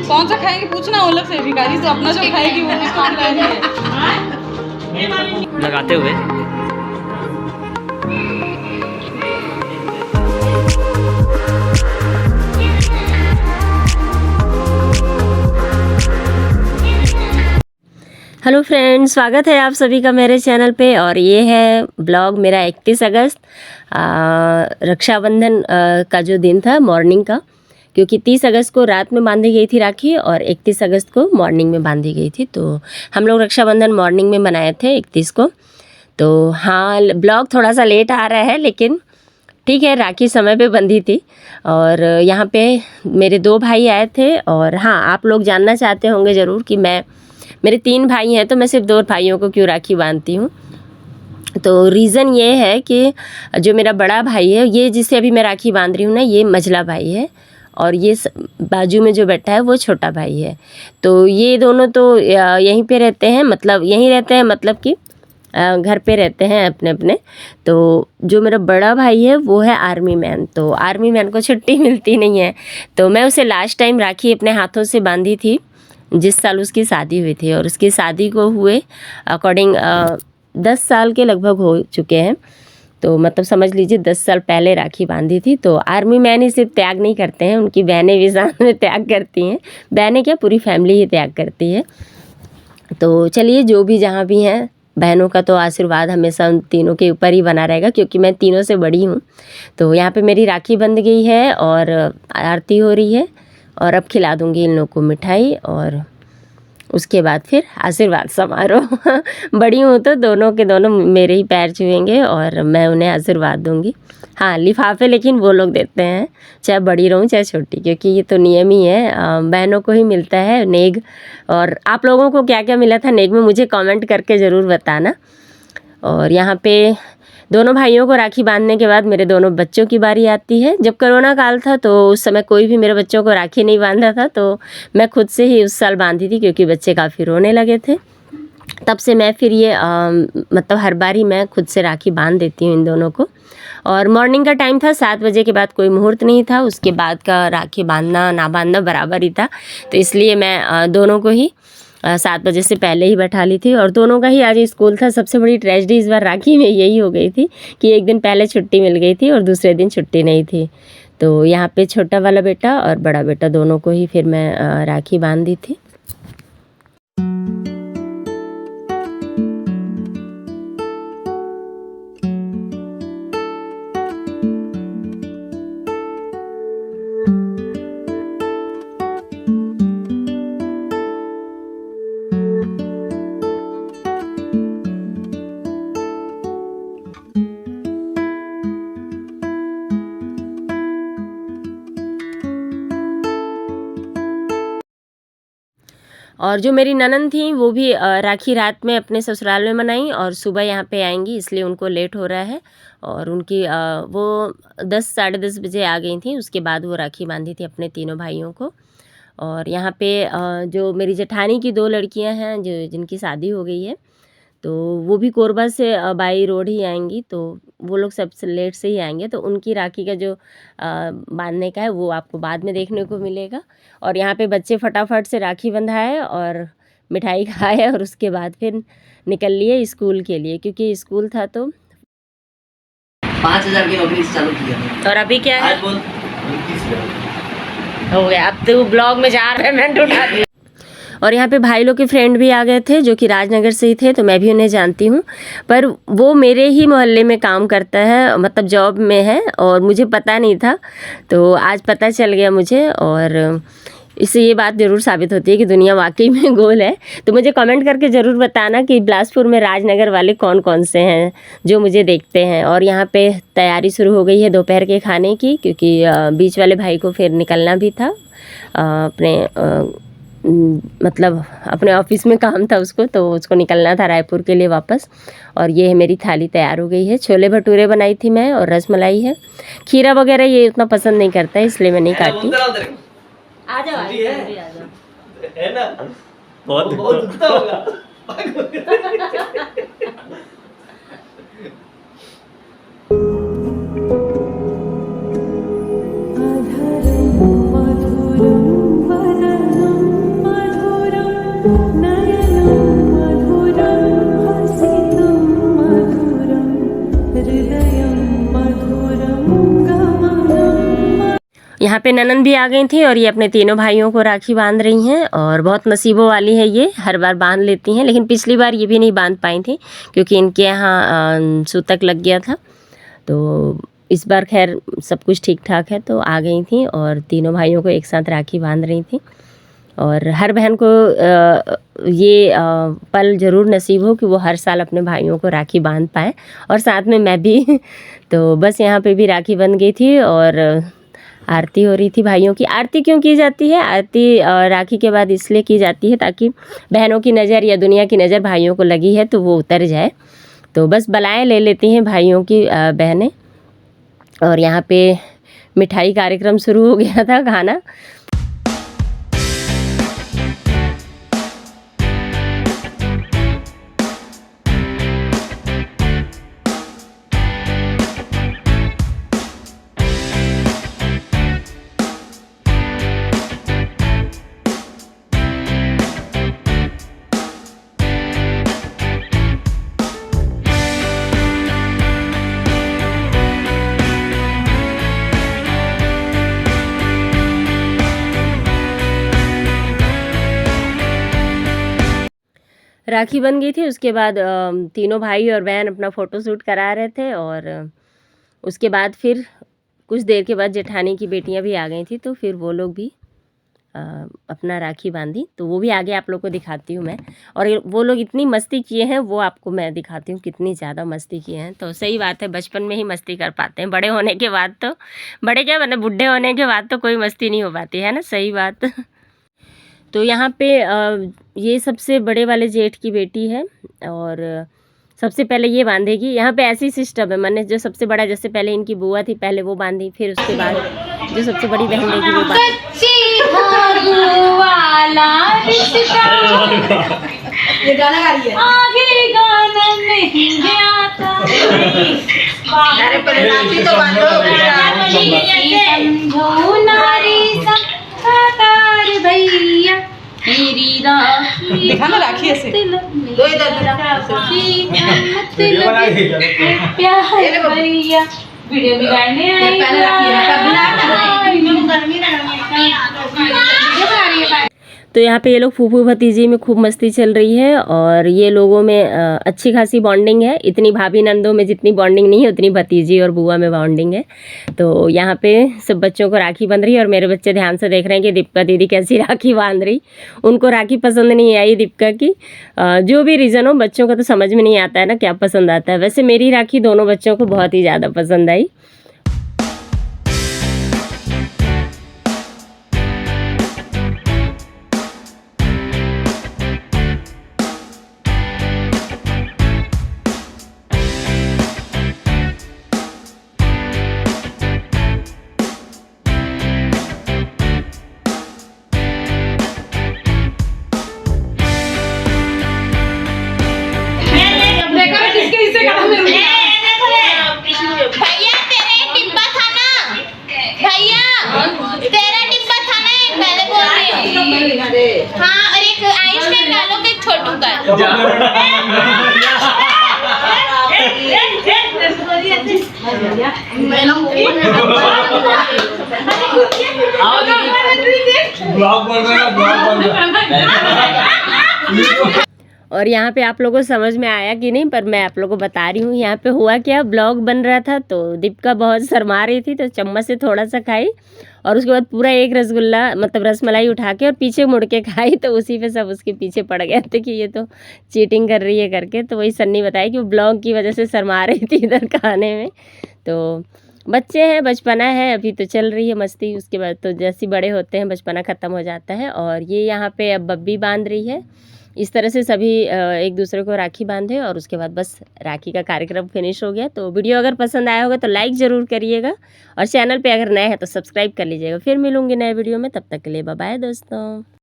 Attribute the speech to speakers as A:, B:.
A: कौन सा खाएंगे पूछना अलग से, भिखारी से अपना जो खाएगी वो उसको खिलाएंगे।
B: लगाते हुए हेलो फ्रेंड्स, स्वागत है आप सभी का मेरे चैनल पे। और ये है ब्लॉग मेरा 31 अगस्त रक्षाबंधन का जो दिन था मॉर्निंग का, क्योंकि 30 अगस्त को रात में बांधी गई थी राखी और 31 अगस्त को मॉर्निंग में बांधी गई थी। तो हम लोग रक्षाबंधन मॉर्निंग में मनाए थे 31 को। तो हाँ, ब्लॉग थोड़ा सा लेट आ रहा है, लेकिन ठीक है, राखी समय पे बंधी थी। और यहाँ पे मेरे 2 भाई आए थे। और हाँ, आप लोग जानना चाहते होंगे ज़रूर कि मेरे 3 भाई हैं, तो मैं सिर्फ 2 भाइयों को क्यों राखी बांधती हूँ। तो रीज़न ये है कि जो मेरा बड़ा भाई है, ये जिसे अभी मैं राखी बांध रही हूँ ना, ये मझला भाई है। और ये बाजू में जो बैठा है वो छोटा भाई है। तो ये दोनों तो यहीं पे रहते हैं, मतलब यहीं रहते हैं, मतलब कि घर पे रहते हैं अपने अपने। तो जो मेरा बड़ा भाई है वो है आर्मी मैन। तो आर्मी मैन को छुट्टी मिलती नहीं है। तो मैं उसे लास्ट टाइम राखी अपने हाथों से बांधी थी जिस साल उसकी शादी हुई थी। और उसकी शादी को हुए अकॉर्डिंग 10 साल के लगभग हो चुके हैं। तो मतलब समझ लीजिए 10 साल पहले राखी बांधी थी। तो आर्मी मैन ही सिर्फ त्याग नहीं करते हैं, उनकी बहनें भी साथ में त्याग करती हैं। बहनें क्या, पूरी फैमिली ही त्याग करती है। तो चलिए, जो भी जहाँ भी हैं, बहनों का तो आशीर्वाद हमेशा उन तीनों के ऊपर ही बना रहेगा, क्योंकि मैं तीनों से बड़ी हूँ। तो यहाँ पे मेरी राखी बंध गई है और आरती हो रही है। और अब खिला दूँगी इन लोगों को मिठाई, और उसके बाद फिर आशीर्वाद समारोह। बड़ी हूँ तो दोनों के दोनों मेरे ही पैर छुएंगे और मैं उन्हें आशीर्वाद दूँगी। हाँ, लिफाफे लेकिन वो लोग देते हैं, चाहे बड़ी रहूँ चाहे छोटी, क्योंकि ये तो नियम ही है, बहनों को ही मिलता है नेग। और आप लोगों को क्या क्या मिला था नेग में, मुझे कमेंट करके ज़रूर बताना। और यहाँ पे दोनों भाइयों को राखी बांधने के बाद मेरे दोनों बच्चों की बारी आती है। जब कोरोना काल था तो उस समय कोई भी मेरे बच्चों को राखी नहीं बांधा था, तो मैं खुद से ही उस साल बांधी थी, क्योंकि बच्चे काफ़ी रोने लगे थे। तब से मैं फिर ये मतलब हर बार ही मैं खुद से राखी बांध देती हूँ इन दोनों को। और मॉर्निंग का टाइम था, 7 बजे के बाद कोई मुहूर्त नहीं था, उसके बाद का राखी बांधना ना बांधना बराबर ही था। तो इसलिए मैं दोनों को ही 7 बजे से पहले ही बैठा ली थी। और दोनों का ही आज स्कूल था। सबसे बड़ी ट्रेजेडी इस बार राखी में यही हो गई थी कि एक दिन पहले छुट्टी मिल गई थी और दूसरे दिन छुट्टी नहीं थी। तो यहाँ पे छोटा वाला बेटा और बड़ा बेटा दोनों को ही फिर मैं राखी बांध दी थी। और जो मेरी ननद थी वो भी राखी रात में अपने ससुराल में मनाई और सुबह यहाँ पे आएंगी, इसलिए उनको लेट हो रहा है। और उनकी वो 10 साढ़े 10 बजे आ गई थी। उसके बाद वो राखी बांधी थी अपने तीनों भाइयों को। और यहाँ पे जो मेरी जेठानी की 2 लड़कियाँ हैं जो जिनकी शादी हो गई है, तो वो भी कोरबा से बाई रोड ही आएंगी। तो वो लोग सबसे लेट से ही आएंगे। तो उनकी राखी का जो बांधने का है वो आपको बाद में देखने को मिलेगा। और यहाँ पे बच्चे फटाफट से राखी बंधाए और मिठाई खाए और उसके बाद फिर निकल लिए स्कूल के लिए, क्योंकि स्कूल था तो
C: 5,000 की नौकरी चालू किया।
B: और अभी क्या है,
C: आज बोल
B: हो गया। अब तो ब्लॉग में जा रहे हैं, मैं उठा दी। और यहाँ पे भाई लोग के फ्रेंड भी आ गए थे जो कि राजनगर से ही थे, तो मैं भी उन्हें जानती हूँ। पर वो मेरे ही मोहल्ले में काम करता है, मतलब जॉब में है, और मुझे पता नहीं था। तो आज पता चल गया मुझे। और इससे ये बात ज़रूर साबित होती है कि दुनिया वाकई में गोल है। तो मुझे कमेंट करके ज़रूर बताना कि बिलासपुर में राजनगर वाले कौन कौन से हैं जो मुझे देखते हैं। और यहाँ पे तैयारी शुरू हो गई है दोपहर के खाने की, क्योंकि बीच वाले भाई को फिर निकलना भी था अपने मतलब अपने ऑफिस में काम था उसको, तो उसको निकलना था रायपुर के लिए वापस। और ये है मेरी थाली तैयार हो गई है। छोले भटूरे बनाई थी मैं और रस मलाई है। खीरा वगैरह ये उतना पसंद नहीं करता है, इसलिए मैं नहीं खाती। आ जाओ
C: है ना, बहुत दुखता होगा।
B: यहाँ पे ननन भी आ गई थी और ये अपने तीनों भाइयों को राखी बांध रही हैं और बहुत नसीबों वाली है ये, हर बार बांध लेती हैं, लेकिन पिछली बार ये भी नहीं बांध पाई थी क्योंकि इनके यहाँ सूतक लग गया था। तो इस बार खैर सब कुछ ठीक ठाक है, तो आ गई थी और तीनों भाइयों को एक साथ राखी बांध रही थी। और हर बहन को ये पल ज़रूर नसीब हो कि वो हर साल अपने भाइयों को राखी बांध पाए, और साथ में मैं भी। तो बस यहाँ पे भी राखी बन गई थी और आरती हो रही थी भाइयों की। आरती क्यों की जाती है? आरती राखी के बाद इसलिए की जाती है ताकि बहनों की नज़र या दुनिया की नज़र भाइयों को लगी है तो वो उतर जाए। तो बस बलाएँ ले लेती हैं भाइयों की बहनें। और यहाँ पे मिठाई कार्यक्रम शुरू हो गया था, खाना। राखी बन गई थी, उसके बाद तीनों भाई और बहन अपना फ़ोटो शूट करा रहे थे और उसके बाद फिर कुछ देर के बाद जेठानी की बेटियां भी आ गई थी, तो फिर वो लोग भी अपना राखी बांधी। तो वो भी आगे आप लोग को दिखाती हूँ मैं। और वो लोग इतनी मस्ती किए हैं वो आपको मैं दिखाती हूँ कितनी ज़्यादा मस्ती किए हैं। तो सही बात है, बचपन में ही मस्ती कर पाते हैं, बड़े होने के बाद तो बड़े क्या मतलब बुढ़े होने के बाद तो कोई मस्ती नहीं हो पाती है ना, सही बात। तो यहाँ पे ये सबसे बड़े वाले जेठ की बेटी है और सबसे पहले ये बांधेगी। यहाँ पे ऐसी सिस्टम है, मैंने जो सबसे बड़ा, जैसे पहले इनकी बुआ थी पहले वो बांधी, फिर उसके बाद जो सबसे बड़ी बहन रहेगी वो बांधी।
A: ये गाना गा रही है, आगे गाना नहीं गाता। अरे पहले राखी तो बांधो, समझो नारी तार भैया मेरी राखी। देखा ना राखी ऐसे दो इधर प्यार भैया वीडियो बिगाड़ने आई।
B: तो यहाँ पे ये लोग फूफू भतीजी में खूब मस्ती चल रही है और ये लोगों में अच्छी खासी बॉन्डिंग है। इतनी भाभी नंदों में जितनी बॉन्डिंग नहीं है उतनी भतीजी और बुआ में बॉन्डिंग है। तो यहाँ पे सब बच्चों को राखी बंध रही है और मेरे बच्चे ध्यान से देख रहे हैं कि दीपिका दीदी कैसी राखी बांध रही। उनको राखी पसंद नहीं आई दीपिका की, जो भी रीज़न हो, बच्चों का तो समझ में नहीं आता है ना क्या पसंद आता है। वैसे मेरी राखी दोनों बच्चों को बहुत ही ज़्यादा पसंद आई।
D: भैया तेरा डिब्बा था ना, भैया तेरा डिब्बा था ना, एक पहले बोल रही हूँ। हाँ, और एक आयुष का डालो के छोटू का।
B: और यहाँ पे आप लोगों को समझ में आया कि नहीं, पर मैं आप लोगों को बता रही हूँ। यहाँ पे हुआ क्या, ब्लॉग बन रहा था तो दीपिका बहुत शर्मा रही थी, तो चम्मच से थोड़ा सा खाई और उसके बाद पूरा एक रसगुल्ला मतलब रसमलाई उठा के और पीछे मुड़ के खाई। तो उसी पे सब उसके पीछे पड़ गए थे कि ये तो चीटिंग कर रही है करके। तो वही सन्नी बताई कि वो ब्लॉग की वजह से शर्मा रही थी इधर खाने में। तो बच्चे हैं, बचपना है, अभी तो चल रही है मस्ती। उसके बाद तो जैसे बड़े होते हैं बचपना ख़त्म हो जाता है। और ये यहाँ पे अब बब्बी बांध रही है। इस तरह से सभी एक दूसरे को राखी बांधे और उसके बाद बस राखी का कार्यक्रम फिनिश हो गया। तो वीडियो अगर पसंद आया होगा तो लाइक ज़रूर करिएगा और चैनल पे अगर नए हैं तो सब्सक्राइब कर लीजिएगा। फिर मिलूँगी नए वीडियो में, तब तक के लिए बाय बाय दोस्तों।